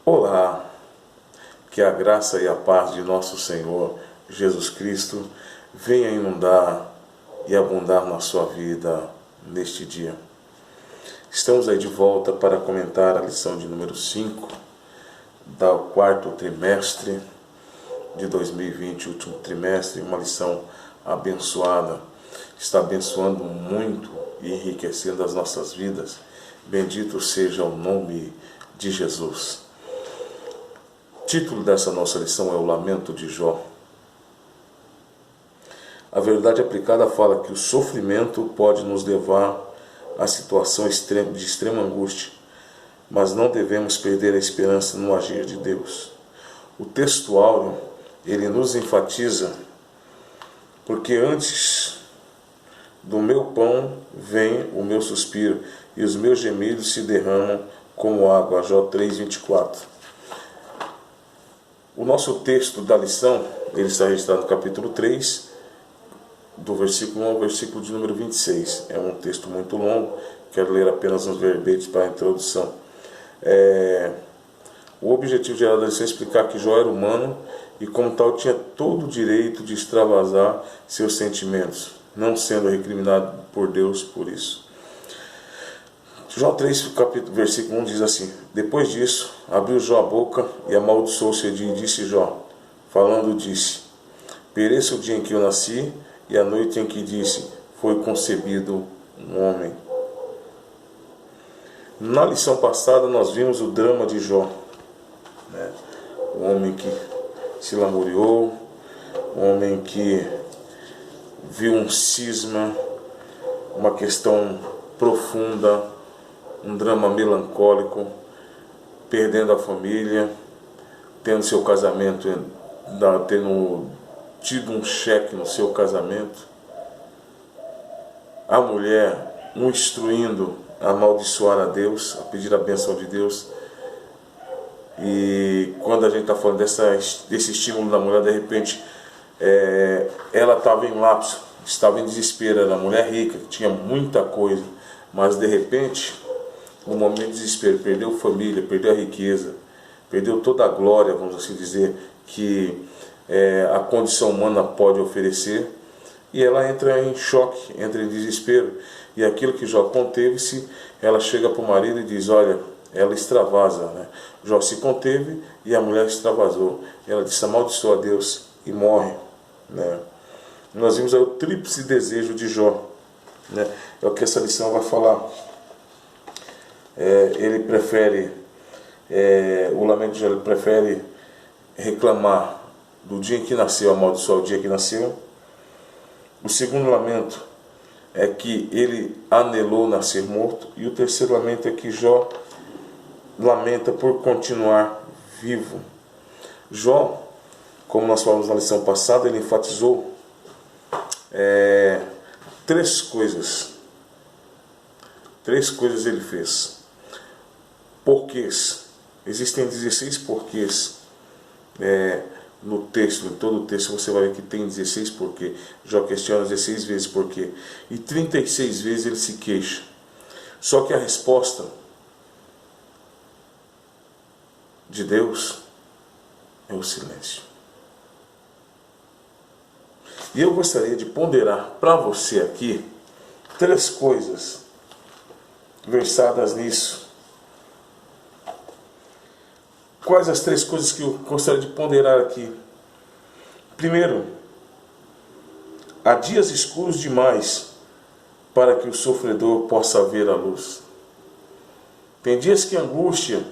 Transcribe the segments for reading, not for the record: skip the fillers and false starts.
Olá, que a graça e a paz de nosso Senhor Jesus Cristo venha inundar e abundar na sua vida neste dia. Estamos aí de volta para comentar a lição de número 5 do quarto trimestre de 2020, último trimestre, uma lição abençoada. Está abençoando muito e enriquecendo as nossas vidas. Bendito seja o nome de Jesus. O título dessa nossa lição é o Lamento de Jó. A verdade aplicada fala que o sofrimento pode nos levar a situação de extrema angústia, mas não devemos perder a esperança no agir de Deus. O texto áureo, ele nos enfatiza, porque antes do meu pão vem o meu suspiro, e os meus gemidos se derramam como água. Jó 3:24. O nosso texto da lição, ele está registrado no capítulo 3, do versículo 1 ao versículo de número 26. É um texto muito longo, quero ler apenas uns verbetes para a introdução. O objetivo geral da lição é explicar que Jó era humano e, como tal, tinha todo o direito de extravasar seus sentimentos, não sendo recriminado por Deus por isso. Jó 3, versículo 1 diz assim: Depois disso, abriu Jó a boca e amaldiçoou-se, e disse Jó, falando, disse: Pereça o dia em que eu nasci, e a noite em que disse, foi concebido um homem. Na lição passada, nós vimos o drama de Jó, o homem que se lamuriou, o homem que viu um cisma, uma questão profunda, um drama melancólico, perdendo a família, tendo seu casamento, tendo tido um cheque no seu casamento, a mulher o instruindo a amaldiçoar a Deus, a pedir a bênção de Deus. E quando a gente está falando desse estímulo da mulher, de repente ela estava em lapso, estava em desespero. Era uma mulher rica, que tinha muita coisa, mas de repente, no momento de desespero, perdeu família, perdeu a riqueza, perdeu toda a glória, vamos assim dizer, que a condição humana pode oferecer, e ela entra em choque, entra em desespero. E aquilo que Jó conteve-se, ela chega para o marido e diz: olha, ela extravasa, Jó se conteve e a mulher extravasou. Ela disse: amaldiçoa a Deus, e morre. Nós vimos aí o tríplice desejo de Jó. É o que essa lição vai falar. Ele prefere, o lamento de Jó, ele prefere reclamar do dia em que nasceu, amaldiçoar o dia que nasceu. O segundo lamento é que ele anelou nascer morto. E o terceiro lamento é que Jó lamenta por continuar vivo. Jó, como nós falamos na lição passada, ele enfatizou três coisas. Três coisas ele fez. Porquês. Existem 16 porquês no texto. Em todo o texto você vai ver que tem 16 porquê. Jó questiona 16 vezes porquê. E 36 vezes ele se queixa. Só que a resposta de Deus é o silêncio. E eu gostaria de ponderar para você aqui três coisas versadas nisso. Quais as três coisas que eu gostaria de ponderar aqui? Primeiro, há dias escuros demais para que o sofredor possa ver a luz. Tem dias que a angústia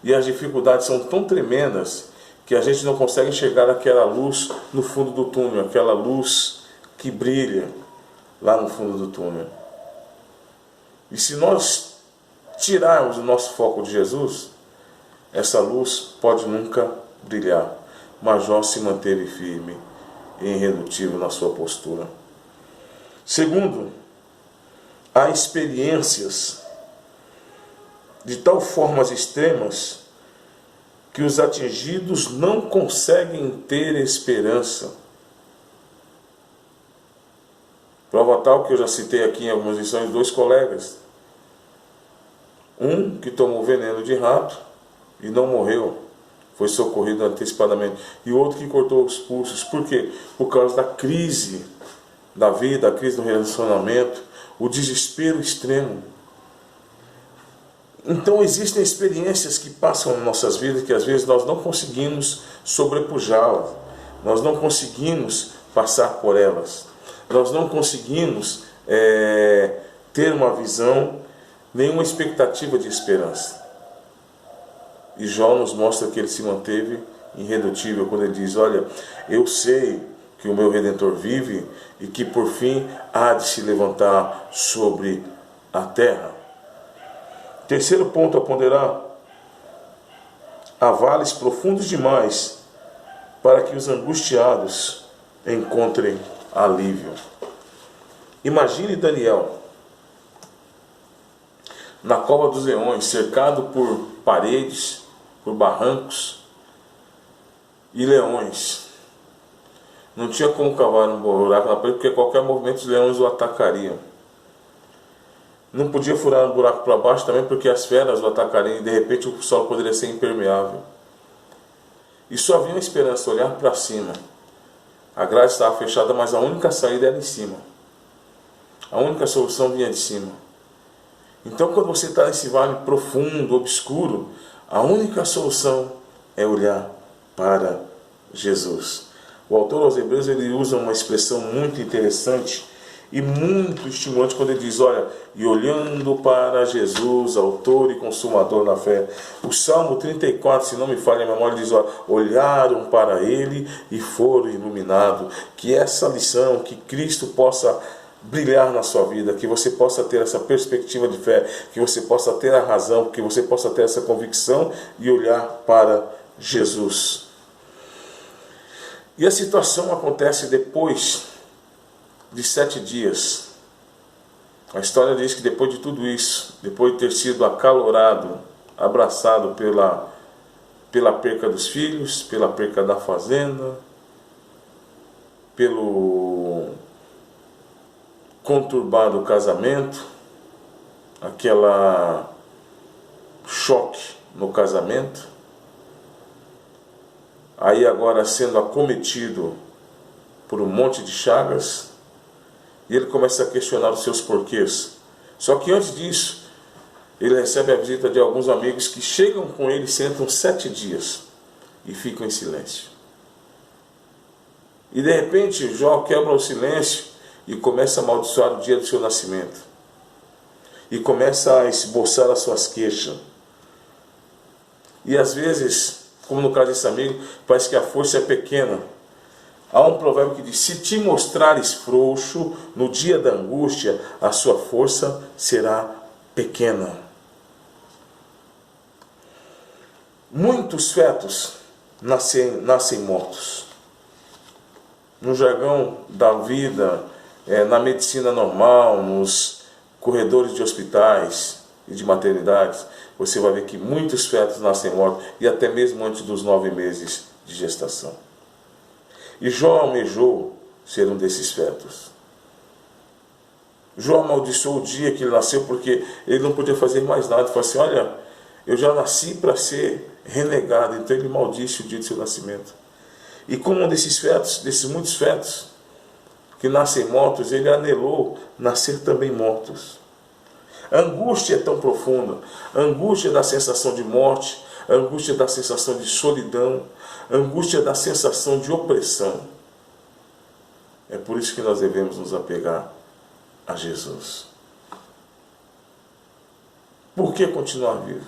e as dificuldades são tão tremendas que a gente não consegue enxergar aquela luz no fundo do túnel, aquela luz que brilha lá no fundo do túnel. E se nós tirarmos o nosso foco de Jesus, essa luz pode nunca brilhar. Mas Jó se manteve firme e irredutível na sua postura. Segundo, há experiências de tal formas extremas que os atingidos não conseguem ter esperança. Prova tal que eu já citei aqui em algumas lições, dois colegas. Um que tomou veneno de rato e não morreu, foi socorrido antecipadamente. E outro que cortou os pulsos. Por quê? Por causa da crise da vida, a crise do relacionamento, o desespero extremo. Então existem experiências que passam nas nossas vidas que às vezes nós não conseguimos sobrepujá-las, nós não conseguimos passar por elas, nós não conseguimos ter uma visão, nenhuma expectativa de esperança. E Jó nos mostra que ele se manteve irredutível quando ele diz: olha, eu sei que o meu Redentor vive e que por fim há de se levantar sobre a terra. Terceiro ponto a ponderar: há vales profundos demais para que os angustiados encontrem alívio. Imagine Daniel na cova dos leões, cercado por paredes, por barrancos e leões. Não tinha como cavar um buraco na parede, porque qualquer movimento os leões o atacariam. Não podia furar um buraco para baixo também, porque as feras o atacariam e de repente o solo poderia ser impermeável. E só havia uma esperança: olhar para cima. A grade estava fechada, mas a única saída era em cima. A única solução vinha de cima. Então, quando você está nesse vale profundo, obscuro, a única solução é olhar para Jesus. O autor aos Hebreus, ele usa uma expressão muito interessante e muito estimulante quando ele diz: olha, e olhando para Jesus, autor e consumador da fé. O Salmo 34, se não me falha a memória, diz: olha, olharam para ele e foram iluminados. Que essa lição, que Cristo possa brilhar na sua vida, que você possa ter essa perspectiva de fé, que você possa ter a razão, que você possa ter essa convicção e olhar para Jesus. E a situação acontece depois de 7 dias. A história diz que depois de tudo isso, depois de ter sido acalorado, abraçado pela perca dos filhos, pela perca da fazenda, pelo conturbado casamento, aquela choque no casamento, aí agora sendo acometido por um monte de chagas, e ele começa a questionar os seus porquês. Só que antes disso, ele recebe a visita de alguns amigos que chegam com ele, sentam 7 dias e ficam em silêncio. E de repente Jó quebra o silêncio e começa a amaldiçoar o dia do seu nascimento. E começa a esboçar as suas queixas. E às vezes, como no caso desse amigo, parece que a força é pequena. Há um provérbio que diz: se te mostrares frouxo no dia da angústia, a sua força será pequena. Muitos fetos nascem mortos. No jargão da vida, na medicina normal, nos corredores de hospitais e de maternidades, você vai ver que muitos fetos nascem mortos, e até mesmo antes dos 9 meses de gestação. E Jó almejou ser um desses fetos. Jó amaldiçoou o dia que ele nasceu, porque ele não podia fazer mais nada. Ele falou assim: olha, eu já nasci para ser renegado. Então ele maldisse o dia de seu nascimento. E como um desses fetos, desses muitos fetos que nascem mortos, ele anelou nascer também mortos. A angústia é tão profunda, a angústia da sensação de morte, a angústia da sensação de solidão, a angústia da sensação de opressão. É por isso que nós devemos nos apegar a Jesus. Por que continuar vivo?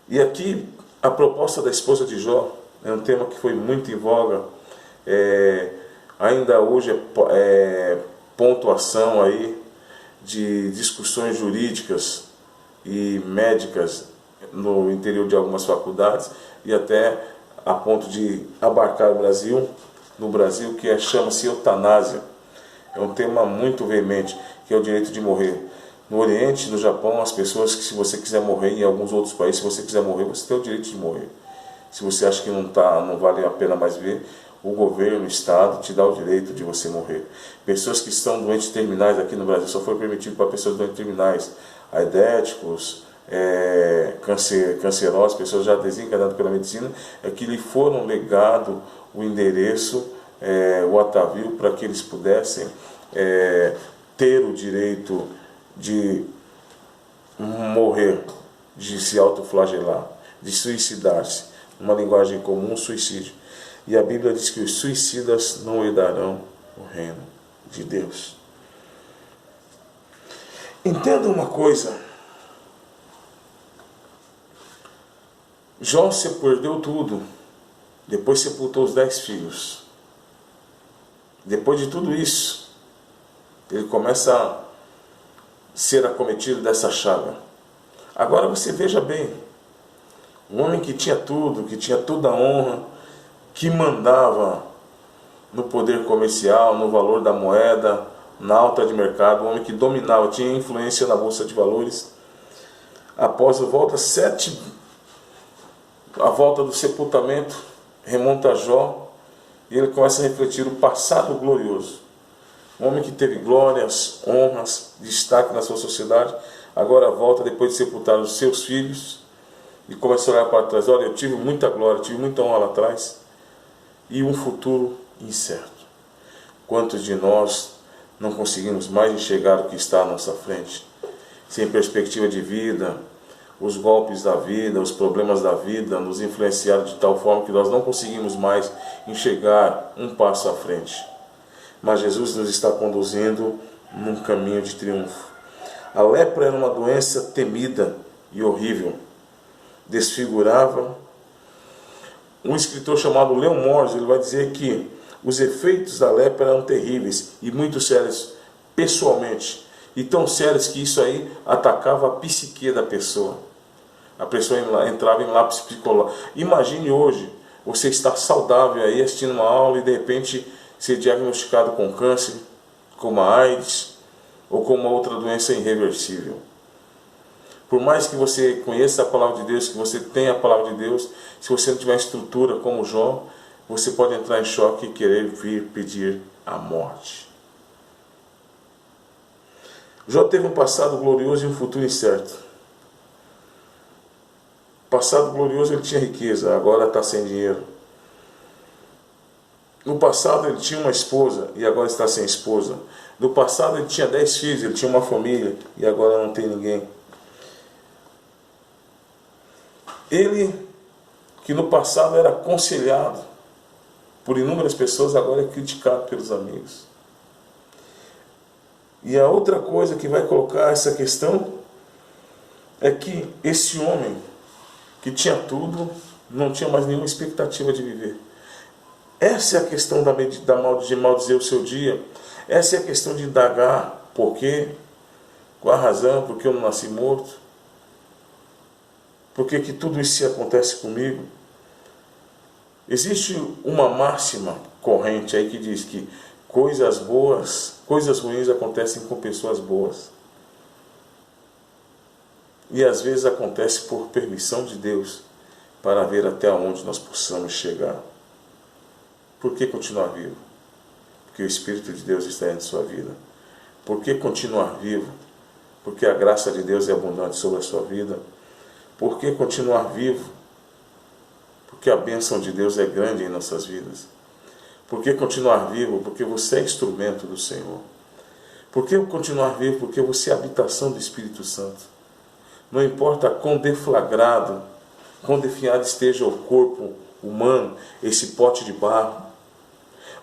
E aqui a proposta da esposa de Jó é um tema que foi muito em voga. Ainda hoje é pontuação aí de discussões jurídicas e médicas no interior de algumas faculdades, e até a ponto de abarcar no Brasil, que chama-se eutanásia. É um tema muito veemente, que é o direito de morrer. No Oriente, no Japão, as pessoas que, se você quiser morrer, em alguns outros países, se você quiser morrer, você tem o direito de morrer. Se você acha que não vale a pena mais ver, o governo, o Estado, te dá o direito de você morrer. Pessoas que estão doentes terminais aqui no Brasil, só foi permitido para pessoas doentes terminais, aidéticos, cancerosas, pessoas já desencadeadas pela medicina, é que lhe foram legado o endereço, o atavio, para que eles pudessem ter o direito de morrer, de se autoflagelar, de suicidar-se. Uma linguagem comum, suicídio. E a Bíblia diz que os suicidas não herdarão o reino de Deus. Entenda uma coisa. Jó se perdeu tudo. Depois sepultou os 10 filhos. Depois de tudo isso, ele começa a ser acometido dessa chaga. Agora você veja bem. Um homem que tinha tudo, que tinha toda a honra, que mandava no poder comercial, no valor da moeda, na alta de mercado, um homem que dominava, tinha influência na bolsa de valores. Após a volta do sepultamento, remonta a Jó e ele começa a refletir o passado glorioso. Um homem que teve glórias, honras, destaque na sua sociedade, agora volta depois de sepultar os seus filhos e começa a olhar para trás. Olha, eu tive muita glória, tive muita honra lá atrás e um futuro incerto. Quantos de nós não conseguimos mais enxergar o que está à nossa frente? Sem perspectiva de vida, os golpes da vida, os problemas da vida nos influenciaram de tal forma que nós não conseguimos mais enxergar um passo à frente. Mas Jesus nos está conduzindo num caminho de triunfo. A lepra era uma doença temida e horrível. Desfigurava. Um escritor chamado Leon Morris, ele vai dizer que os efeitos da lepra eram terríveis e muito sérios pessoalmente. E tão sérios que isso aí atacava a psique da pessoa. A pessoa entrava em lápis psicológico. Imagine hoje, você está saudável aí assistindo uma aula e de repente ser diagnosticado com câncer, com uma AIDS ou com uma outra doença irreversível. Por mais que você conheça a palavra de Deus, que você tenha a palavra de Deus, se você não tiver estrutura como Jó, você pode entrar em choque e querer vir pedir a morte. Jó teve um passado glorioso e um futuro incerto. Passado glorioso, ele tinha riqueza, agora está sem dinheiro. No passado ele tinha uma esposa e agora está sem esposa. No passado ele tinha 10 filhos, ele tinha uma família e agora não tem ninguém. Ele, que no passado era aconselhado por inúmeras pessoas, agora é criticado pelos amigos. E a outra coisa que vai colocar essa questão é que esse homem que tinha tudo, não tinha mais nenhuma expectativa de viver. Essa é a questão de maldizer o seu dia. Essa é a questão de indagar por quê, qual a razão, por que eu não nasci morto, por que tudo isso acontece comigo. Existe uma máxima corrente aí que diz que coisas boas, coisas ruins acontecem com pessoas boas. E às vezes acontece por permissão de Deus, para ver até onde nós possamos chegar. Por que continuar vivo? Porque o Espírito de Deus está em sua vida. Por que continuar vivo? Porque a graça de Deus é abundante sobre a sua vida. Por que continuar vivo? Porque a bênção de Deus é grande em nossas vidas. Por que continuar vivo? Porque você é instrumento do Senhor. Por que continuar vivo? Porque você é a habitação do Espírito Santo. Não importa quão deflagrado, quão definhado esteja o corpo humano, esse pote de barro.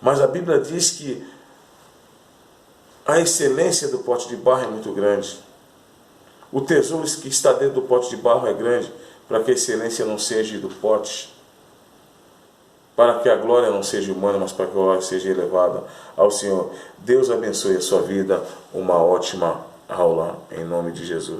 Mas a Bíblia diz que a excelência do pote de barro é muito grande. O tesouro que está dentro do pote de barro é grande, para que a excelência não seja do pote, para que a glória não seja humana, mas para que a glória seja elevada ao Senhor. Deus abençoe a sua vida, uma ótima aula, em nome de Jesus.